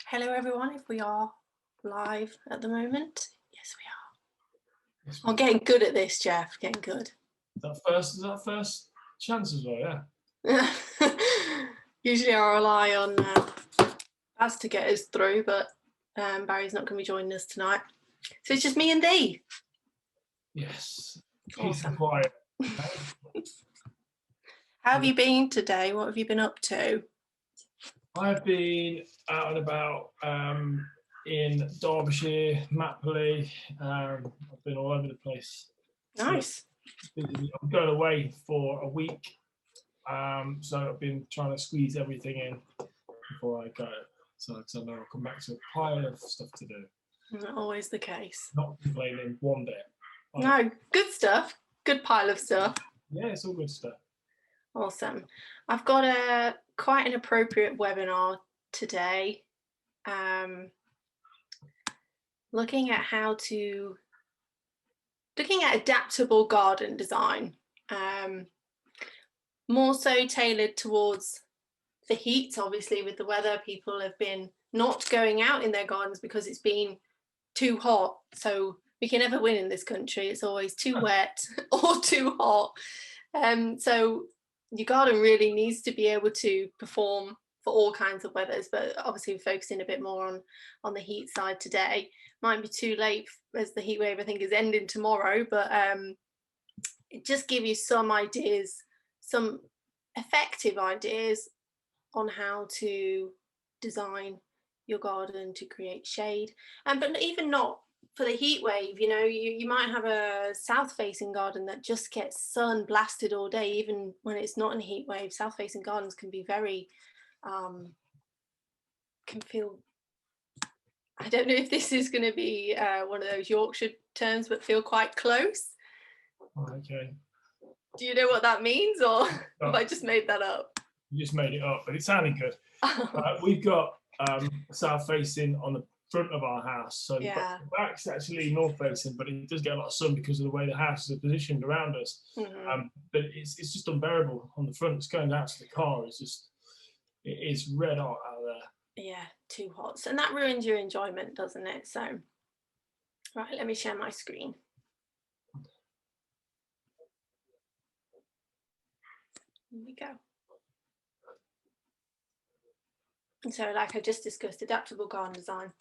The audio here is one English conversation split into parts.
Hello, everyone. If we are live at the moment, yes, we are. Yes, I'm getting good at this, Jeff. Getting good. is that first chance as well, yeah. Usually, I rely on Baz to get us through, but Barry's not going to be joining us tonight, so it's just me and thee. Yes. Peace Awesome. and quiet. How have you been today? What have you been up to? I've been out and about in Derbyshire, Mapley. I've been all over the place. Nice. I'm going away for a week, so I've been trying to squeeze everything in before I go. So I know I'll come back to a pile of stuff to do. Not always the case. Not complaining one bit. No, good stuff. Good pile of stuff. Yeah, it's all good stuff. Awesome. I've got quite an appropriate webinar today. Looking at adaptable garden design, more so tailored towards the heat. Obviously, with the weather, people have been not going out in their gardens because it's been too hot. So we can never win in this country. It's always too wet or too hot. So your garden really needs to be able to perform for all kinds of weathers, but obviously we're focusing a bit more on the heat side today. Might be too late as the heat wave I think is ending tomorrow, but it just give you some ideas, some effective ideas on how to design your garden to create shade, but even not for the heat wave. You know, you might have a south facing garden that just gets sun blasted all day, even when it's not in a heat wave. South facing gardens can be very can feel, I don't know if this is going to be one of those Yorkshire terms, but feel quite close. Okay. Do you know what that means, or have I just made that up? You just made it up, but it sounded good. We've got south facing on the front of our house, so Yeah. the back's actually north facing, but it does get a lot of sun because of the way the houses are positioned around us. But it's just unbearable on the front. It's going out to the car. It is red hot out there. Yeah, too hot. And that ruins your enjoyment, doesn't it? So, right, let me share my screen. Here we go. And so, like I just discussed, adaptable garden design.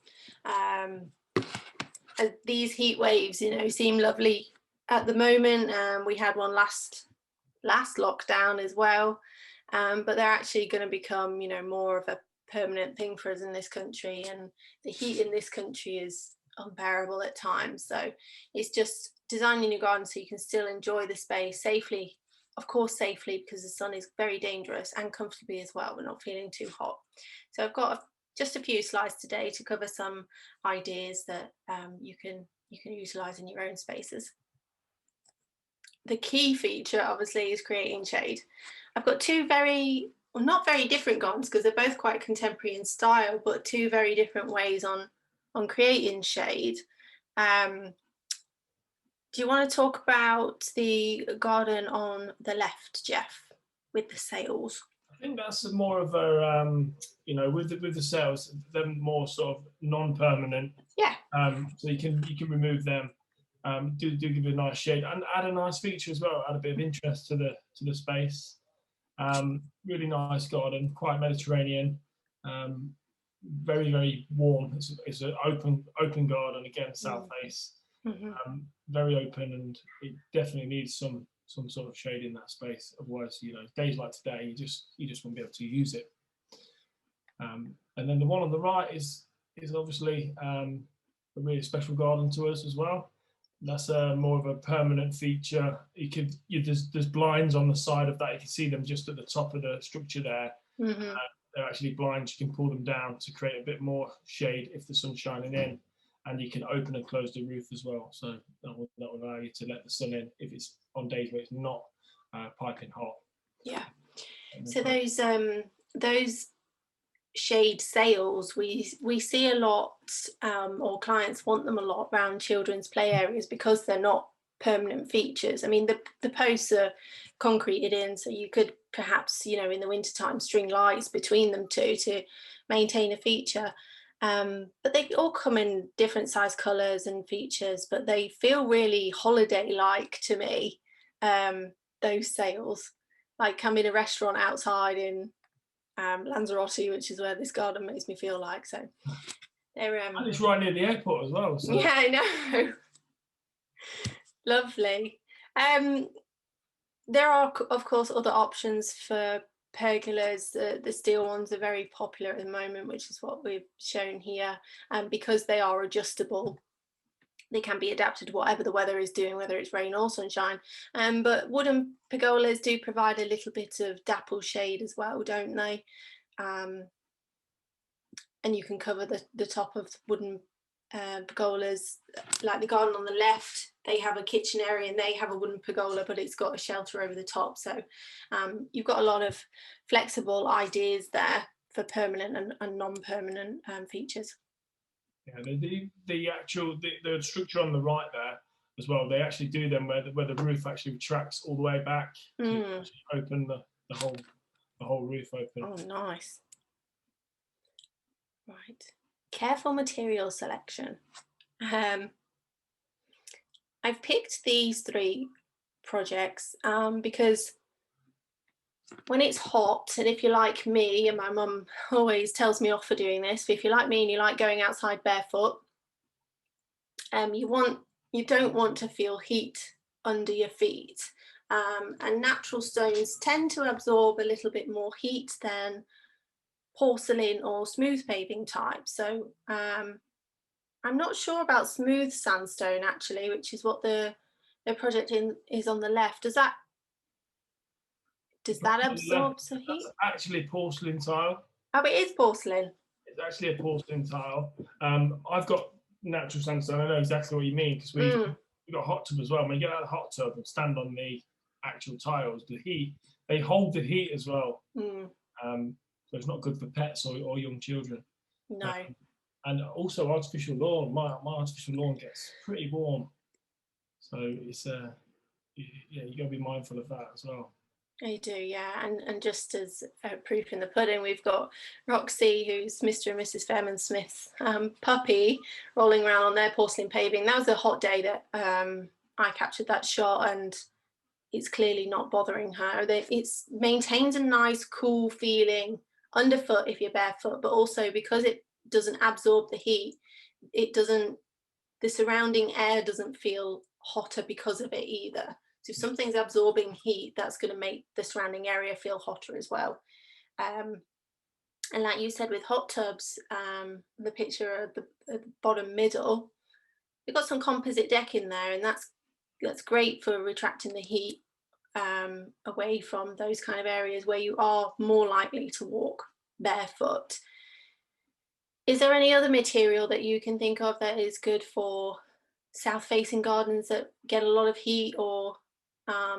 These heat waves, you know, seem lovely at the moment. We had one last lockdown as well, but they're actually going to become, you know, more of a permanent thing for us in this country, and the heat in this country is unbearable at times. So it's just designing your garden so you can still enjoy the space safely, of course safely, because the sun is very dangerous, and comfortably as well. We're not feeling too hot. So I've got just a few slides today to cover some ideas that you can utilize in your own spaces. The key feature obviously is creating shade. I've got two not very different gardens, because they're both quite contemporary in style, but two very different ways on creating shade. Do you want to talk about the garden on the left, Jeff, with the sails? I think that's more of a you know, with the sails, they're more sort of non-permanent. Yeah. So you can remove them. Do give it a nice shade and add a nice feature as well. Add a bit of interest to the space. Really nice garden, quite Mediterranean. Very warm. It's an open garden again, south face. Very open, and it definitely needs some sort of shade in that space. Otherwise, you know, days like today, you just won't be able to use it. And then the one on the right is obviously a really special garden to us as well. That's more of a permanent feature. There's blinds on the side of that. You can see them just at the top of the structure there. They're actually blinds. You can pull them down to create a bit more shade if the sun's shining in, and you can open and close the roof as well. So that will allow you to let the sun in if it's on days where it's not piping hot. Yeah. So those shade sails, we see a lot, or clients want them a lot around children's play areas, because they're not permanent features. I mean, the posts are concreted in, so you could perhaps, you know, in the wintertime string lights between them two to maintain a feature. But they all come in different size colours and features, but they feel really holiday-like to me, those sails. Like I'm in a restaurant outside in Lanzarote, which is where this garden makes me feel like. So they're And it's right near the airport as well. So. yeah, I know. Lovely. There are, of course, other options for pergolas. The steel ones are very popular at the moment, which is what we've shown here. And because they are adjustable, they can be adapted to whatever the weather is doing, whether it's rain or sunshine. But wooden pergolas do provide a little bit of dapple shade as well, don't they? And you can cover the top of wooden pergolas. Like the garden on the left, they have a kitchen area and they have a wooden pergola, but it's got a shelter over the top. So you've got a lot of flexible ideas there for permanent and non-permanent features. Yeah, the actual the structure on the right there as well. They actually do them where the roof actually retracts all the way back. So you actually open the whole roof open. Oh, nice. Right. Careful material selection. I've picked these 3 projects because when it's hot, and if you're like me, and my mum always tells me off for doing this, but if you're like me and you like going outside barefoot, you don't want to feel heat under your feet. And natural stones tend to absorb a little bit more heat than porcelain or smooth paving type. So I'm not sure about smooth sandstone actually, which is what the project is on the left. Does that absorb some heat? That's actually porcelain tile. Oh, it is porcelain. It's actually a porcelain tile. I've got natural sandstone. I know exactly what you mean because we've got a hot tub as well. When you get out of the hot tub and stand on the actual tiles, the heat, they hold the heat as well. So it's not good for pets or young children. No. And also artificial lawn. My artificial lawn gets pretty warm. So it's you got to be mindful of that as well. I do, yeah. And just as proof in the pudding, we've got Roxy, who's Mr. and Mrs. Fairman Smith's puppy, rolling around on their porcelain paving. That was a hot day that I captured that shot, and it's clearly not bothering her. It maintains a nice, cool feeling underfoot if you're barefoot, but also because it doesn't absorb the heat, the surrounding air doesn't feel hotter because of it either. So if something's absorbing heat, that's going to make the surrounding area feel hotter as well. And like you said with hot tubs, the picture at the bottom middle, you've got some composite deck in there, and that's great for retracting the heat away from those kind of areas where you are more likely to walk barefoot. Is there any other material that you can think of that is good for south-facing gardens that get a lot of heat, or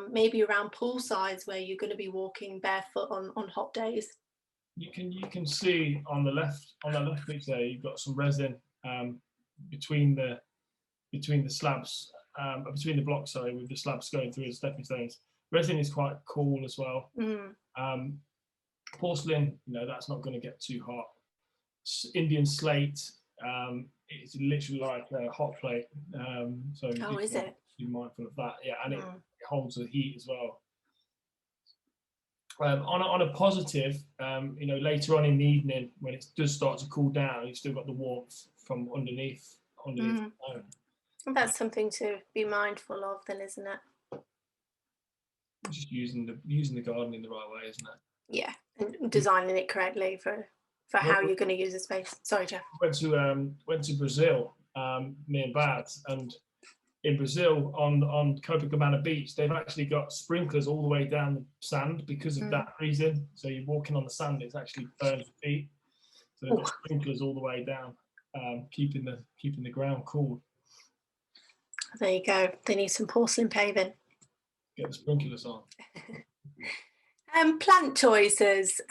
maybe around pool sides where you're going to be walking barefoot on hot days? You can see on the left picture there, you've got some resin between the slabs, between the blocks, sorry, with the slabs going through as stepping stones. Resin is quite cool as well. Porcelain, that's not going to get too hot. Indian slate, it's literally like a hot plate. So is it? Be mindful of that, yeah, and it holds the heat as well. On a positive, later on in the evening when it does start to cool down, you've still got the warmth from underneath the stone. That's something to be mindful of then, isn't it? Just using the garden in the right way, isn't it? Yeah, and designing it correctly for how you're going to use the space. Sorry, Jeff. Went to Brazil, me and Bad, and in Brazil on Copacabana Beach, they've actually got sprinklers all the way down the sand because of that reason. So you're walking on the sand, it's actually burns your feet. So they've got sprinklers all the way down, keeping the ground cool. There you go. They need some porcelain paving. Get the sprinklers on. Plant choices.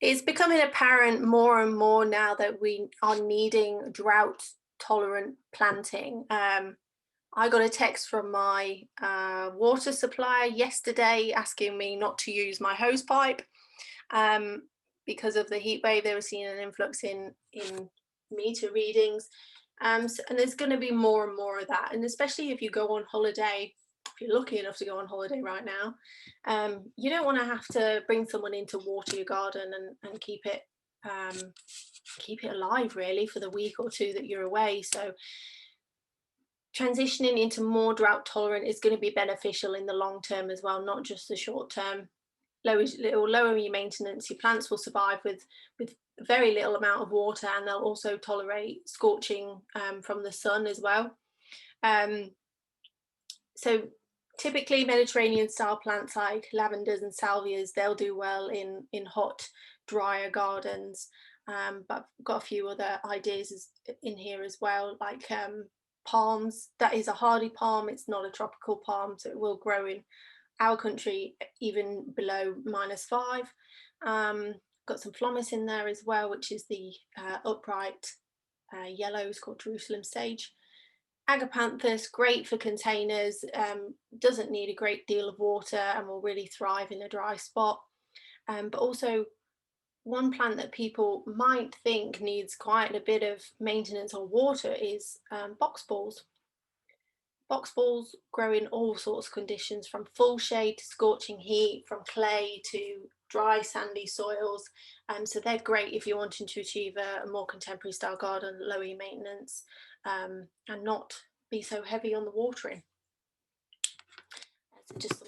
It's becoming apparent more and more now that we are needing drought tolerant planting. I got a text from my water supplier yesterday asking me not to use my hose pipe. because of the heat wave. They were seeing an influx in meter readings. And there's going to be more and more of that. And especially if you go on holiday, if you're lucky enough to go on holiday right now, you don't want to have to bring someone in to water your garden and keep it alive really for the week or two that you're away. So transitioning into more drought tolerant is going to be beneficial in the long term as well, not just the short term. It will lower your maintenance. Your plants will survive with very little amount of water, and they'll also tolerate scorching from the sun as well. So typically Mediterranean style plants like lavenders and salvias, they'll do well in hot, drier gardens. But I've got a few other ideas in here as well, like palms. That is a hardy palm. It's not a tropical palm, so it will grow in our country even below -5. Got some phlomis in there as well, which is the upright yellows called Jerusalem sage. Agapanthus, great for containers, doesn't need a great deal of water and will really thrive in a dry spot. But also one plant that people might think needs quite a bit of maintenance or water is box balls. Box balls grow in all sorts of conditions, from full shade to scorching heat, from clay to dry sandy soils. So they're great if you're wanting to achieve a more contemporary style garden, lower your maintenance, and not be so heavy on the watering. So just a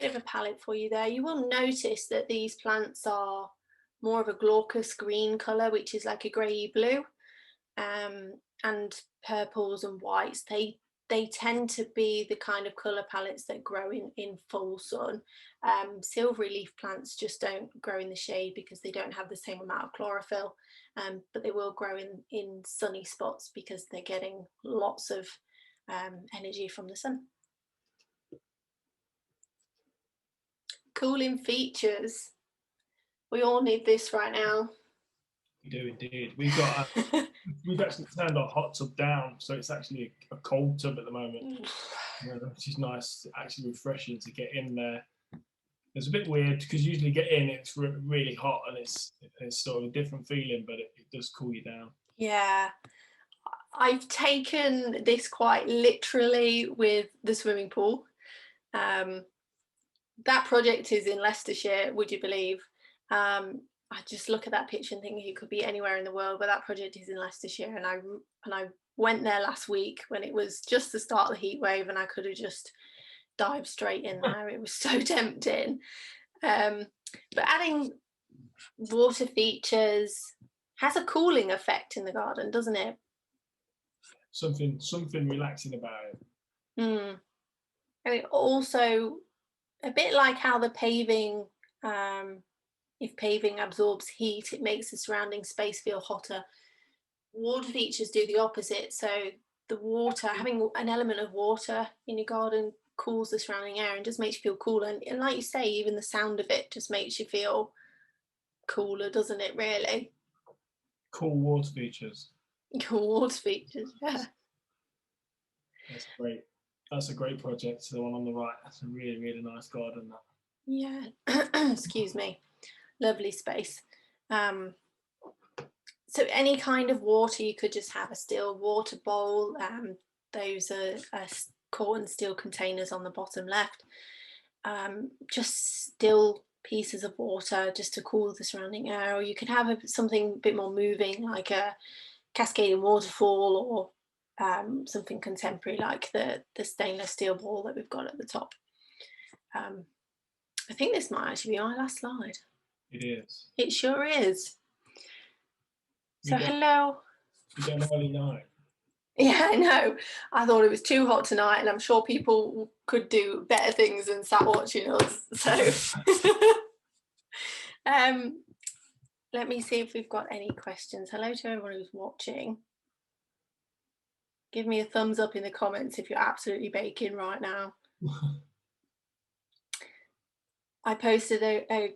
bit of a palette for you there. You will notice that these plants are more of a glaucous green colour, which is like a grey blue, and purples and whites. They tend to be the kind of colour palettes that grow in full sun. Silvery leaf plants just don't grow in the shade because they don't have the same amount of chlorophyll, but they will grow in sunny spots because they're getting lots of energy from the sun. Cooling features. We all need this right now. We do indeed. We've got we've actually turned our hot tub down, so it's actually a cold tub at the moment, which is nice. Actually refreshing to get in there. It's a bit weird because usually get in, it's really hot and it's sort of a different feeling, but it does cool you down. Yeah, I've taken this quite literally with the swimming pool. That project is in Leicestershire, would you believe? I just look at that picture and think it could be anywhere in the world, but that project is in Leicestershire, and I went there last week when it was just the start of the heat wave, and I could have just dived straight in there. It was so tempting. But adding water features has a cooling effect in the garden, doesn't it? Something relaxing about it. And it also, a bit like how the paving, if paving absorbs heat, it makes the surrounding space feel hotter. Water features do the opposite. So the water, having an element of water in your garden, cools the surrounding air and just makes you feel cooler. And like you say, even the sound of it just makes you feel cooler, doesn't it, really? Cool water features. Cool water features, yeah. That's great. That's a great project. The one on the right, that's a really, really nice garden. That. Yeah, excuse me. Lovely space. So any kind of water, you could just have a still water bowl. Those are corn steel containers on the bottom left. Just still pieces of water just to cool the surrounding air. Or you could have something a bit more moving, like a cascading waterfall, or something contemporary like the stainless steel bowl that we've got at the top. I think this might actually be my last slide. It is. It sure is. So hello. You get an early night. Yeah, I know. I thought it was too hot tonight, and I'm sure people could do better things than sat watching us. So let me see if we've got any questions. Hello to everyone who's watching. Give me a thumbs up in the comments if you're absolutely baking right now. I posted a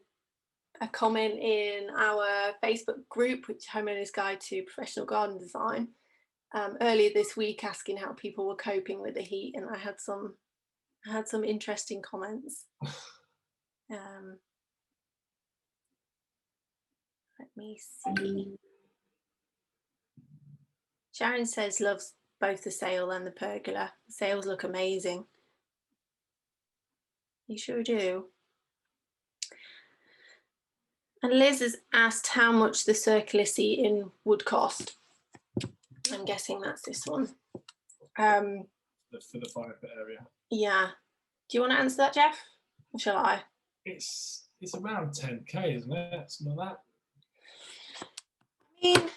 comment in our Facebook group, which is Homeowner's Guide to Professional Garden Design, earlier this week, asking how people were coping with the heat, and I had some interesting comments. me see. Sharon says loves both the sail and the pergola. The sails look amazing. You sure do. And Liz has asked how much the circular seating would cost. I'm guessing that's this one. For the fire pit area. Yeah. Do you want to answer that, Jeff? Or shall I? It's around 10k, isn't it? Something like that. I mean,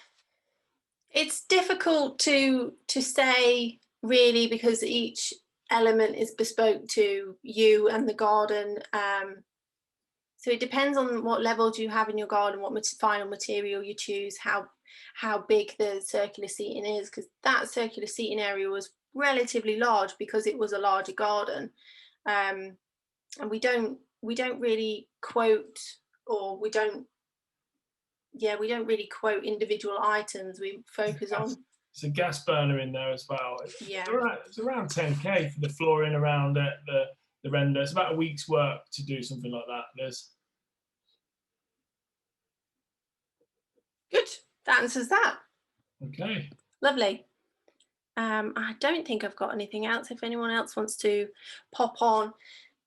it's difficult to say really, because each element is bespoke to you and the garden. So it depends on what level do you have in your garden, what final material you choose, how big the circular seating is, because that circular seating area was relatively large because it was a larger garden. And we don't really quote, or we don't really quote individual items. We focus on. It's a gas burner in there as well. Yeah. It's around 10k for the flooring around it, the render. It's about a week's work to do something like that. There's good. That answers that. Okay. Lovely. I don't think I've got anything else. If anyone else wants to pop on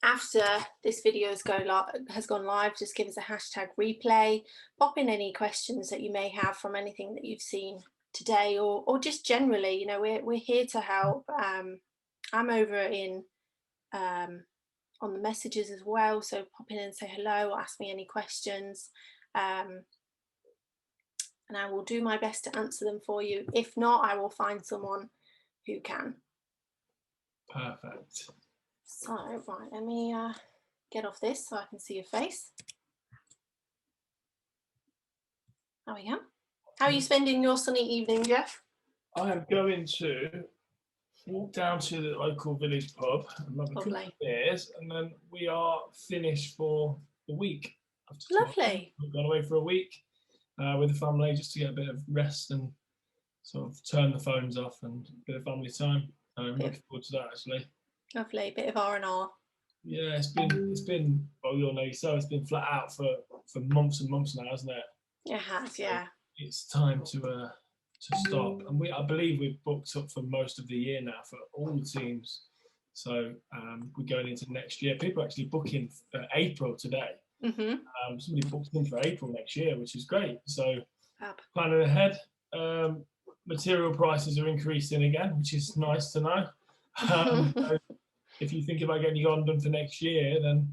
after this video has gone live, just give us a hashtag replay. Pop in any questions that you may have from anything that you've seen today, or just generally. You know, we're here to help. I'm over in on the messages as well, so pop in and say hello or ask me any questions. And I will do my best to answer them for you. If not, I will find someone who can. Perfect. So, right, let me get off this so I can see your face. There we go. How are you spending your sunny evening, Jeff? I am going to walk down to the local village pub and have a couple of beers, and then we are finished for the week. Lovely. We've gone away for a week with the family just to get a bit of rest and sort of turn the phones off and a bit of family time. I'm looking forward to that, actually. Lovely, bit of R&R. Yeah, it's been well, you'll know yourself, it's been flat out for months and months now, hasn't it? It has, yeah. So it's time to stop, and I believe we've booked up for most of the year now for all the teams. So we're going into next year. People are actually booking April today. Somebody booked in for April next year, which is great. So planning ahead. Material prices are increasing again, which is nice to know. So if you think about getting your garden done for next year, then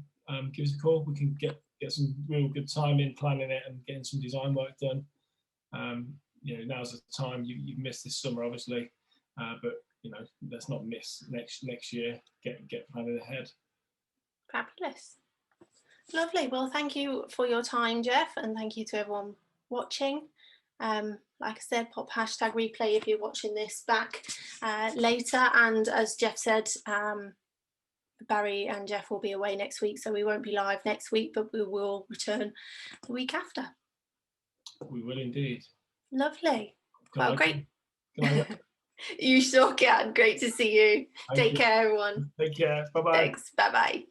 give us a call. We can get some real good time in planning it and getting some design work done. You know, now's the time. You've missed this summer, obviously, but you know, let's not miss next year. Get planning ahead. Fabulous, lovely. Well, thank you for your time, Jeff, and thank you to everyone watching. Like I said, pop hashtag replay if you're watching this back later. And as Jeff said, Barry and Jeff will be away next week, so we won't be live next week, but we will return the week after. We will indeed. Lovely. Well, great. You sure can. Great to see you. Take care, everyone. Take care. Bye-bye. Thanks. Bye-bye.